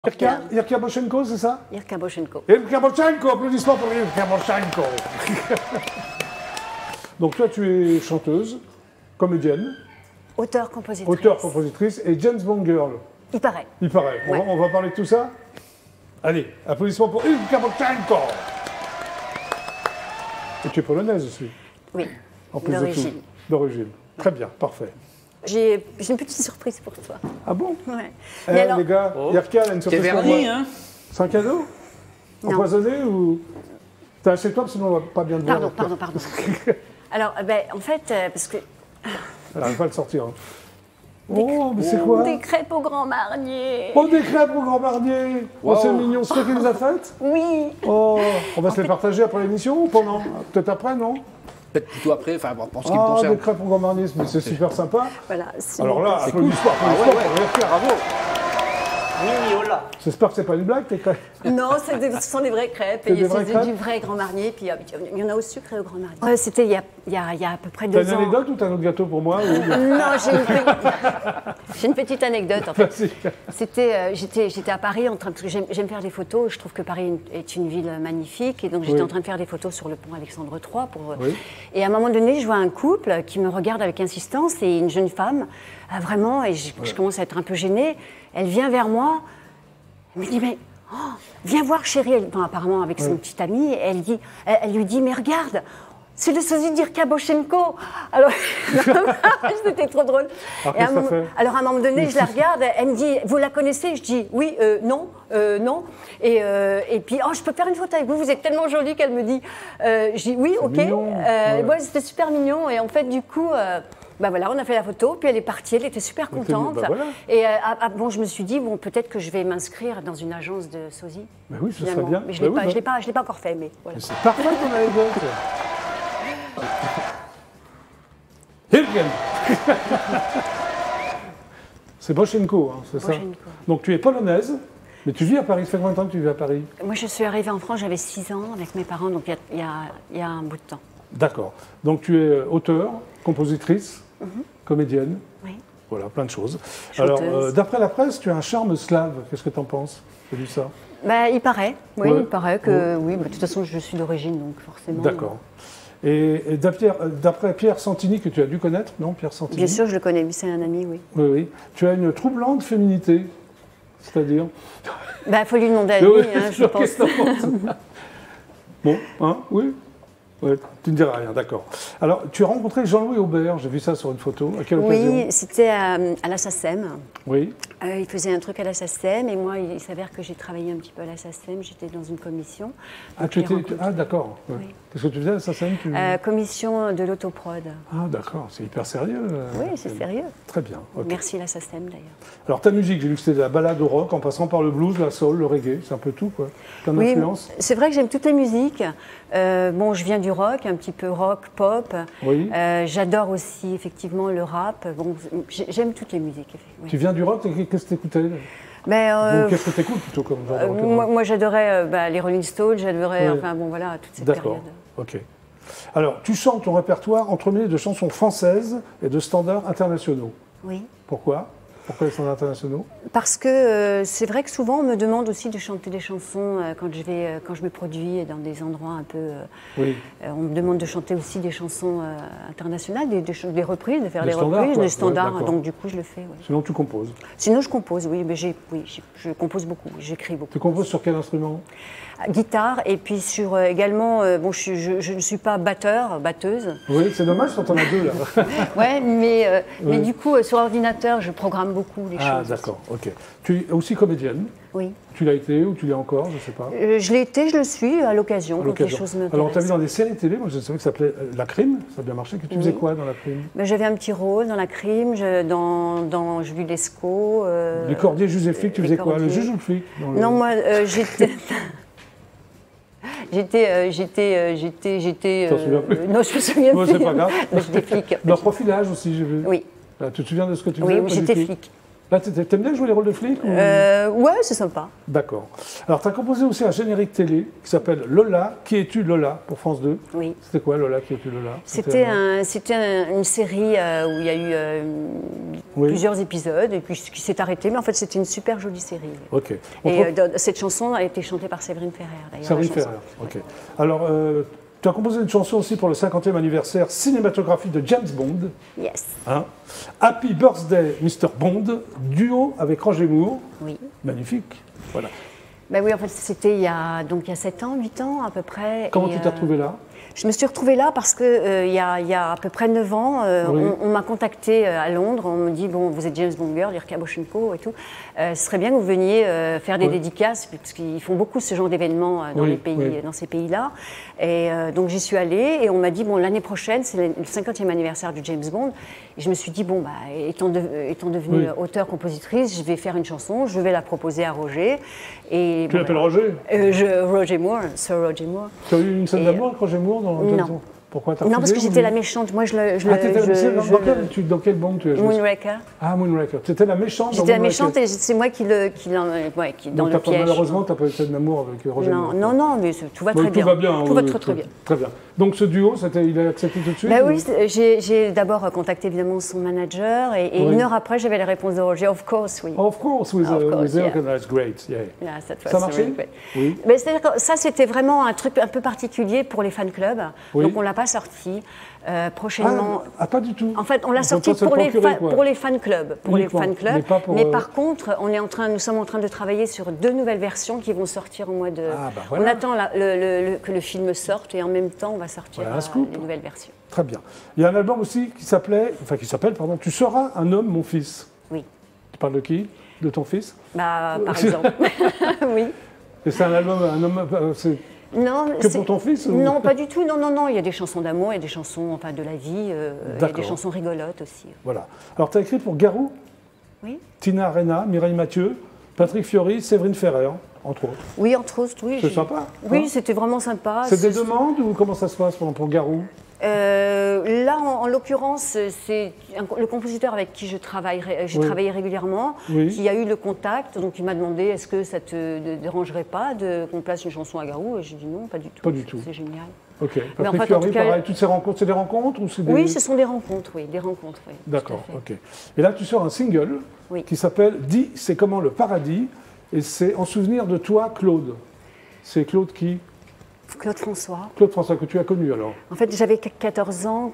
Irka Boshenko, c'est ça? Irka Boshenko. Irka Boshenko, applaudissements pour Irka Boshenko. Donc toi, tu es chanteuse, comédienne. Auteur-compositrice. Auteur-compositrice et James Bond Girl. Il paraît. Il paraît. Ouais. On va parler de tout ça? Allez, applaudissements pour Irka Boshenko. Et tu es polonaise aussi? Oui, En plus d'origine. D'origine. Très bien, parfait. J'ai une petite surprise pour toi. Ah bon? Ouais. Eh, Mais alors, les gars, Irka, elle a une surprise pour moi. verni, hein? C'est un cadeau? Non. Empoisonné ou... T'as acheté toi, sinon on va pas bien te voir. pardon. Alors, en fait, parce que Elle n'arrive pas à le sortir. Hein. Oh, mais c'est quoi? des crêpes au Grand Marnier. Oh, des crêpes au Grand Marnier. Oh, c'est mignon. C'est toi qui les as faites? Oui. Oh, on va se les partager après l'émission ou pendant? Peut-être après, non? Peut-être plutôt après, enfin, pour ce qui me Ah, concerne. des crêpes au Grand Marnier, mais c'est super sympa. Voilà. Alors là, C'est cool. applaudissements Ah ouais, ouais. pour Irka. Bravo. J'espère que c'est pas une blague, tes crêpes. Non, ce sont des vraies crêpes. C'est des vraies C'est crêpes du vrai Grand Marnier. Puis il y en a au sucre et au Grand Marnier. C'était il y a à peu près T'as 2 une ans. anecdote ou t'as un autre gâteau pour moi ou... Non, j'ai une petite anecdote en fait. Vas-y. C'était, j'étais à Paris en train parce que j'aime faire des photos. Je trouve que Paris est une ville magnifique et donc j'étais Oui. en train de faire des photos sur le pont Alexandre III. Oui. Et à un moment donné, je vois un couple qui me regarde avec insistance et une jeune femme, vraiment, et je commence à être un peu gênée. Elle vient vers moi, elle me dit mais viens voir chérie. Enfin, apparemment avec son petit ami, elle lui dit mais regarde. C'est le sosie d'Irka Boshenko. Alors, c'était trop drôle. Alors, Et qu'est-ce que ça fait? alors, à un moment donné, je la regarde, elle me dit, vous la connaissez? Je dis, oui, non. Et puis, oh, je peux faire une photo avec vous, vous êtes tellement jolie qu'elle me dit. Je dis, oui, ok. mignon. Ouais. Ouais, c'était super mignon. Et en fait, du coup, voilà, on a fait la photo, puis elle est partie, elle était super contente. voilà. Et bon, je me suis dit, bon, peut-être que je vais m'inscrire dans une agence de sosie. Mais oui, ce serait finalement. bien. Mais je Bah ne oui, l'ai pas encore fait, mais voilà. C'est parfait ton anecdote. Hilgen. C'est Boshenko, hein, c'est ça? Boshenko. Donc tu es polonaise, mais tu vis à Paris. Ça fait combien de temps que tu vis à Paris? Moi, je suis arrivée en France, j'avais 6 ans avec mes parents, donc il y a un bout de temps. D'accord. Donc tu es auteure, compositrice, comédienne. Oui. Voilà, plein de choses. Chanteuse. Alors, d'après la presse, tu as un charme slave. Qu'est-ce que tu en penses? J'ai vu ça. Il paraît, oui, Ouais. il paraît que, oui, de toute façon, je suis d'origine, donc forcément. D'accord. Et d'après Pierre Santini, que tu as dû connaître, non, Pierre Santini? Bien sûr, je le connais, c'est un ami, oui. Oui, oui. Tu as une troublante féminité. C'est-à-dire? Il faut lui demander à lui, Oui, je pense. qu'est-ce que t'en penses? Bon, hein, oui. Ouais, tu ne diras rien, d'accord. Alors, tu as rencontré Jean-Louis Aubert, j'ai vu ça sur une photo. À quelle occasion? Oui, c'était à la SACEM. Oui. Il faisait un truc à la SACEM, et moi, il s'avère que j'ai travaillé un petit peu à la SACEM, j'étais dans une commission. Ah, Donc, tu j'ai étais... rencontré- Ah, d'accord. Ouais. Oui. Qu'est-ce que tu faisais à ça scène Commission de l'autoprod. Ah, d'accord, c'est hyper sérieux. Oui, c'est sérieux. Très bien. ok. Merci la SACEM, d'ailleurs. Alors, ta musique, j'ai vu que c'était de la balade au rock, en passant par le blues, la soul, le reggae, c'est un peu tout, quoi. Plein Oui, d'influences. c'est vrai que j'aime toutes les musiques. Je viens du rock, un petit peu rock, pop. Oui. J'adore aussi effectivement le rap. Bon, j'aime toutes les musiques. Oui. Tu viens du rock, qu'est-ce que tu écoutais? Mais, Ou qu'est-ce que tu écoutes plutôt comme genre de rock and roll? moi j'adorais les Rolling Stones, j'adorais, Oui. enfin bon voilà, toute cette D'accord, période. ok. Alors, tu chantes ton répertoire entremêlé de chansons françaises et de standards internationaux. Oui. Pourquoi? Pourquoi les standards internationaux? Parce que c'est vrai que souvent on me demande aussi de chanter des chansons quand je me produis dans des endroits un peu. Oui. On me demande de chanter aussi des chansons internationales, des reprises, de faire Des des standards, reprises, quoi. des standards. Ouais, d'accord. donc du coup je le fais. Ouais. Sinon, tu composes. Sinon je compose, oui, mais je compose beaucoup, j'écris beaucoup. Tu composes sur quel instrument? Guitare et puis sur également, je ne suis pas batteuse. Oui, c'est dommage quand on a deux, là. Ouais, mais Oui. du coup sur ordinateur je programme beaucoup les Ah, choses. d'accord, ok. Tu es aussi comédienne. Oui. Tu l'as été ou tu l'es encore, je ne sais pas. Je l'ai été, je le suis à l'occasion, À quand les l'occasion. choses m'intéressent. Alors, on t'a vu dans des séries télé, moi je savais que ça s'appelait La Crime, ça a bien marché. Que tu faisais quoi dans La Crime? J'avais un petit rôle dans La Crime, dans Jules Lescaut. Les Cordiers, juge et flic, tu les faisais quoi? Le Cordiers. juge ou le flic dans le- Non, moi j'étais. T'en souviens plus? Non, je me souviens Bon, plus. c'est pas grave. Mais j'étais flic. Dans Profilage aussi, j'ai vu. Oui, Tu te souviens de ce que tu faisais? oui, Pas du j'étais tout. flic. Là, t'aimes bien jouer les rôles de flic ou... Ouais, c'est sympa. D'accord. Alors, tu as composé aussi un générique télé qui s'appelle Lola. Qui es-tu, Lola, pour France 2? Oui. C'était quoi, Lola, qui es-tu, Lola? C'était une série où il y a eu plusieurs épisodes et puis qui s'est arrêtée, mais en fait c'était une super jolie série. Ok. Et cette chanson a été chantée par Séverine Ferrer d'ailleurs. Séverine Ferrer, ok. Alors, tu as composé une chanson aussi pour le 50e anniversaire cinématographique de James Bond. Yes. Hein? Happy Birthday, Mr. Bond, duo avec Roger Moore. Oui. Magnifique. Voilà. Ben oui, en fait c'était il y a 7 ans, 8 ans à peu près. Comment tu t'es retrouvée là? Je me suis retrouvée là parce que il y a à peu près 9 ans, Oui. on m'a contacté à Londres. On me dit bon, vous êtes James Bond Girl, Irka Boshenko et tout. Ce serait bien que vous veniez faire des dédicaces parce qu'ils font beaucoup ce genre d'événements dans les pays, dans ces pays-là. Et donc j'y suis allée et on m'a dit bon, l'année prochaine c'est le 50e anniversaire du James Bond. Et je me suis dit bon, bah, étant devenue auteure-compositrice, je vais faire une chanson, je vais la proposer à Roger. Et Tu l'appelles Roger? Roger Moore, Sir Roger Moore. Tu as eu une scène d'amour avec Roger Moore dans le Non. Pourquoi t'as Non, parce que refusé, j'étais ou- la méchante. Moi, dans quel bond tu as joué? Moonraker. Ah, Moonraker. Tu étais la méchante dans J'étais la Moonraker. méchante et c'est moi qui dans Donc le piège. malheureusement, tu n'as pas eu de scène d'amour avec Roger Moore. Non, mais tout va très bien. Tout va bien. Tout va oui, très bien. Très bien. Donc ce duo, il a accepté tout de suite? Bah ou- oui, j'ai d'abord contacté évidemment son manager et Oui. une heure après, j'avais la réponse de Roger. Of course, oui. Of course, with Of course, Eric, yeah. that's great. Yeah. Yeah, that was Ça a marché? really great. Oui. Mais c'est-à-dire que ça, c'était vraiment un truc un peu particulier pour les fan clubs. Oui. Donc on l'a pas sorti. Prochainement. Pas du tout. En fait, on l'a Donc, sorti toi, c'est pour le les, procuré, quoi. pour les fan clubs. Pour les Uniquement, fan clubs. mais pas pour, par contre, nous sommes en train de travailler sur 2 nouvelles versions qui vont sortir au mois de. Ah, bah voilà. On attend que le film sorte et en même temps, on va sortir Voilà un scoop. les nouvelles versions. Très bien. Il y a un album aussi qui s'appelle, Tu seras un homme, mon fils. Oui. Tu parles de qui? De ton fils? Bah, par exemple. Oui. Et c'est un album, c'est Non, que pour ton fils ou- Non, pas du tout. Non. Il y a des chansons d'amour, il y a des chansons de la vie, il y a D'accord. des chansons rigolotes aussi. Voilà. Alors, tu as écrit pour Garou, Oui. Tina Arena, Mireille Mathieu, Patrick Fiori, Séverine Ferrer, entre autres. Oui, entre autres, oui. C'est sympa. Oui, hein? c'était vraiment sympa. C'est des demandes ou comment ça se passe pour Garou? Là, en l'occurrence, c'est le compositeur avec qui j'ai travaillé régulièrement, Oui. qui a eu le contact. Donc, il m'a demandé est-ce que ça te dérangerait pas qu'on place une chanson à Garou? Et j'ai dit non, pas du tout. Pas du tout. C'est génial. Ok. Mais Patrick en fait, en Fiori, tout cas- pareil, toutes ces rencontres, c'est des rencontres ou c'est des... Oui, ce sont des rencontres, oui, des rencontres. Oui, D'accord, tout à fait. ok. Et là, tu sors un single Oui. qui s'appelle Dis, c'est comment le paradis, et c'est en souvenir de toi, Claude. C'est Claude qui? Claude François. Claude François, que tu as connu alors. En fait, j'avais 14 ans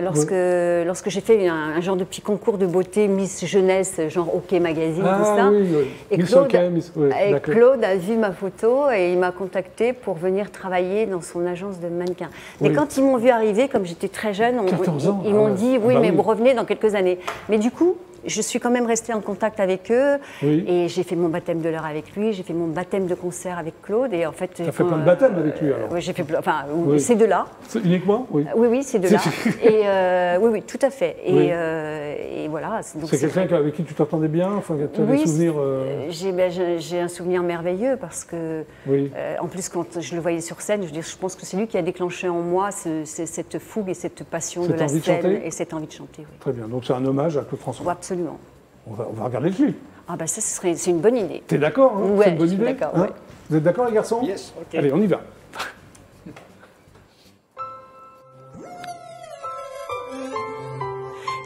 lorsque j'ai fait un genre de petit concours de beauté Miss Jeunesse, genre OK Magazine, tout ça. Oui, oui. Et Miss Claude, OK, Miss... oui, et d'accord. Claude a vu ma photo et il m'a contacté pour venir travailler dans son agence de mannequins. Mais Oui. quand ils m'ont vu arriver, comme j'étais très jeune, 14 ans, ils m'ont dit oui, bah mais oui. vous revenez dans quelques années. Mais du coup, je suis quand même restée en contact avec eux Oui. et j'ai fait mon baptême de l'heure avec lui, j'ai fait mon baptême de concert avec Claude et en fait. Tu as fait plein de baptêmes avec lui alors. Oui, j'ai fait enfin, Oui. ces deux-là. C'est uniquement? Oui. Oui, c'est de là. Et oui, tout à fait. Oui. Et voilà. Donc C'est quelqu'un avec qui tu t'entendais bien? Enfin, tu as des souvenirs... J'ai un souvenir merveilleux parce que, Oui. en plus, quand je le voyais sur scène, je pense que c'est lui qui a déclenché en moi cette fougue et cette passion Cette de la envie de scène chanter et cette envie de chanter. Oui. Très bien, donc c'est un hommage à Claude François. Oui, absolument. On va regarder le clip. Ah bah ça, c'est une bonne idée. T'es d'accord, hein? Ouais, C'est une bonne je suis idée, d'accord, hein? ouais. Vous êtes d'accord, les garçons? Yes. Ok. Allez, on y va.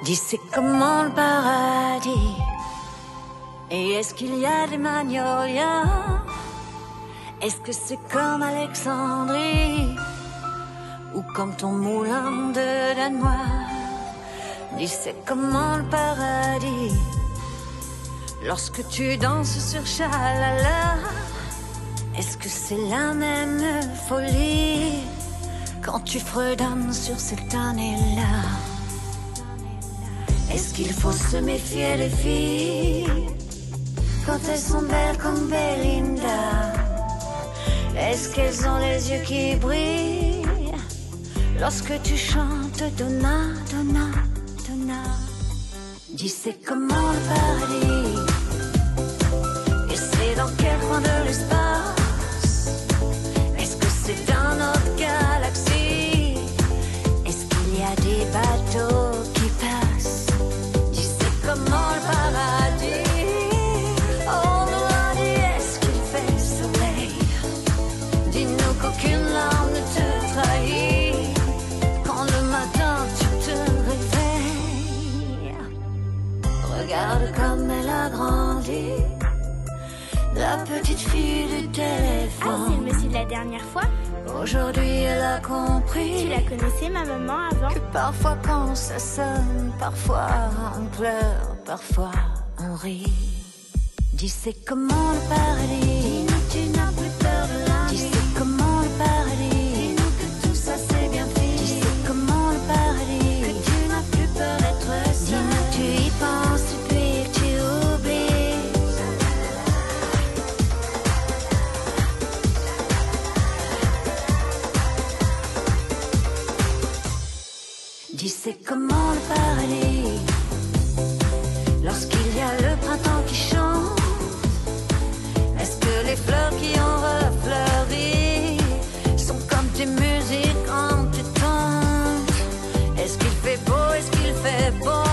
Dis c'est comment le paradis? Et est-ce qu'il y a des magnolias? Est-ce que c'est comme Alexandrie? Ou comme ton moulin de Danois? Dis c'est comment le paradis? Lorsque tu danses sur Chalala, est-ce que c'est la même folie quand tu fredonnes sur cette année-là? Est-ce qu'il faut se méfier des filles quand elles sont belles comme Belinda? Est-ce qu'elles ont les yeux qui brillent lorsque tu chantes Donna, Donna, Donna? Dis c'est comment le paradis? Et c'est dans quel coin de l'espace? Est-ce que c'est dans notre galaxie? Est-ce qu'il y a des bateaux qui passent? Dis c'est comment le paradis? La petite fille du téléphone. Ah, c'est le monsieur de la dernière fois? Aujourd'hui elle a compris. Tu la connaissais, ma maman, avant? Que parfois quand ça sonne, parfois on pleure, parfois on rit. Dis c'est comment le paradis. Dis-nous tu n'as plus peur de la nuit. Dis c'est comment le paradis. Dis-nous que tout ça c'est bien fait. Dis c'est comment le paradis. Que tu n'as plus peur d'être seul. Dis-nous tu y penses puis que tu oublies. Dis c'est comment le paradis. Lorsqu'il y a le printemps qui chante. Est-ce que les fleurs qui ont refleuri sont comme tes musiques entêtantes? Est-ce qu'il fait beau, est-ce qu'il fait bon?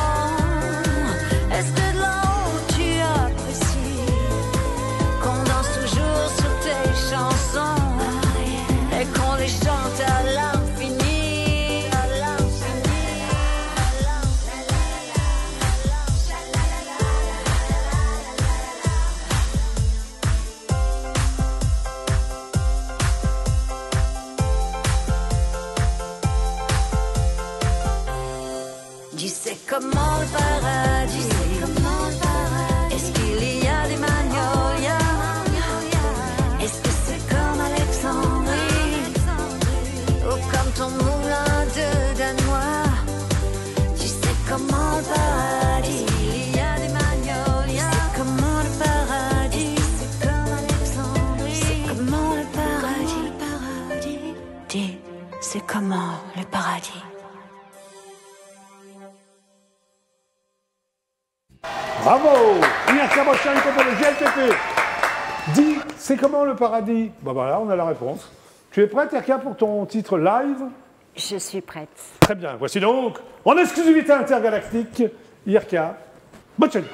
Est-ce que de là-haut tu apprécies qu'on danse toujours sur tes chansons et qu'on les chante à l'infini, à l'infini? Dis c'est comment le paradis. Est-ce qu'il y a des magnolias? Est-ce que c'est comme Alexandrie ou comme ton moulin de Danois? Dis c'est comment le paradis. Il y a des magnolias. C'est comment le paradis. C'est comme Alexandrie. C'est comment le paradis. Dis c'est comment le paradis. Bravo! Mirka Bochenko pour le GLTP. Dis, c'est comment le paradis? Bah voilà, on a la réponse. Tu es prête, Irka, pour ton titre live? Je suis prête. Très bien. Voici donc, en exclusivité intergalactique, Irka Bochenko.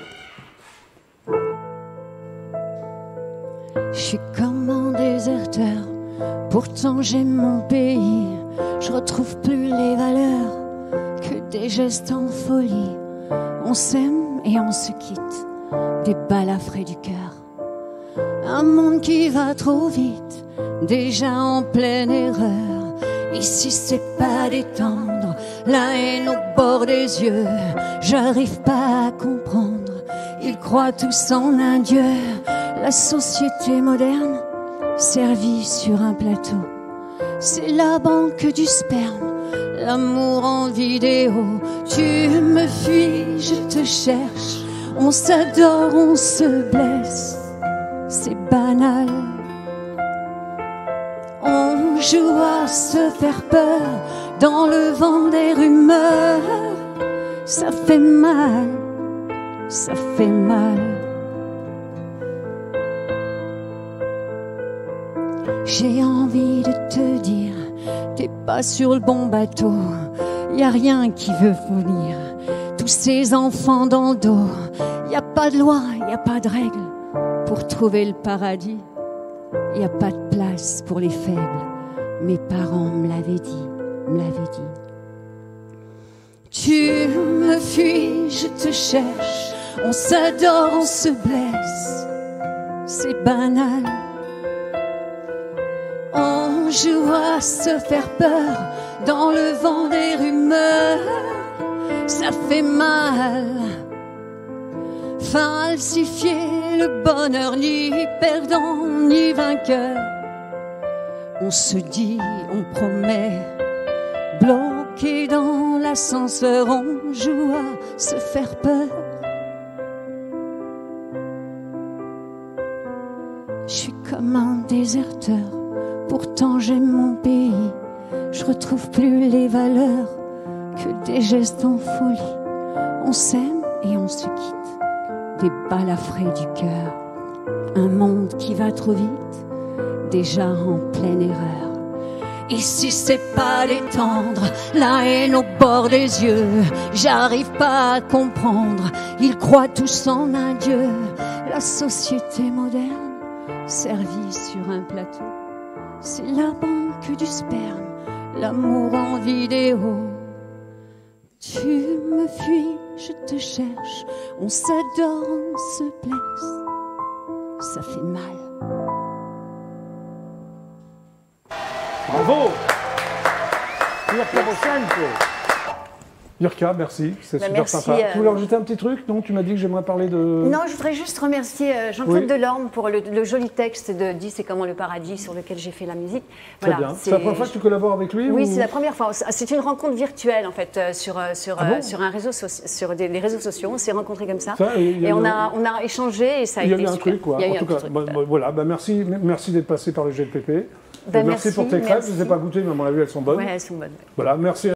Je suis comme un déserteur, pourtant j'aime mon pays. Je retrouve plus les valeurs que des gestes en folie. On s'aime et on se quitte, des balafrés du cœur. Un monde qui va trop vite, déjà en pleine erreur. Ici c'est pas détendre, la haine au bord des yeux. J'arrive pas à comprendre, ils croient tous en un dieu. La société moderne, servie sur un plateau. C'est la banque du sperme, l'amour en vidéo. Tu me fuis, je te cherche. On s'adore, on se blesse. C'est banal. On joue à se faire peur dans le vent des rumeurs. Ça fait mal, ça fait mal. J'ai envie de te dire, t'es pas sur le bon bateau. Y a rien qui veut venir. Tous ces enfants dans le dos. Y a pas de loi, y a pas de règles pour trouver le paradis. Y a pas de place pour les faibles. Mes parents me l'avaient dit, me l'avaient dit. Tu me fuis, je te cherche. On s'adore, on se blesse. C'est banal. On joue à se faire peur dans le vent des rumeurs. Ça fait mal. Falsifier le bonheur, ni perdant ni vainqueur. On se dit, on promet, bloqué dans l'ascenseur. On joue à se faire peur. Je suis comme un déserteur, pourtant j'aime mon pays. Je retrouve plus les valeurs que des gestes en folie. On s'aime et on se quitte, des balafrés du cœur. Un monde qui va trop vite, déjà en pleine erreur. Ici c'est pas détendre, la haine au bord des yeux. J'arrive pas à comprendre, ils croient tous en un dieu. La société moderne, servie sur un plateau. C'est la banque du sperme, l'amour en vidéo. Tu me fuis, je te cherche, on s'adore, on se blesse. ça fait mal. Bravo! Yurka Boshenko. Yurka, merci, c'est super merci, sympa. Tu voulais rajouter un petit truc? Non, tu m'as dit que j'aimerais parler de... Non, je voudrais juste remercier Jean-Claude Oui. Delorme pour le joli texte de Dis c'est comment le paradis sur lequel j'ai fait la musique. Très bien. C'est la première fois que tu collabores avec lui? Oui, ou... c'est la première fois. C'est une rencontre virtuelle en fait sur bon sur un réseau sur les réseaux sociaux. On s'est rencontrés comme ça, Ça, il y a et eu- on a échangé et ça a Il y a été eu un super. truc, quoi. Il y a eu En un tout cas, truc. voilà, merci d'être passé par le GLPP. Ben, merci pour tes crêpes. merci. Je ne les ai pas goûtées, mais à mon avis, elles sont bonnes. Ouais, elles sont bonnes. Voilà, merci.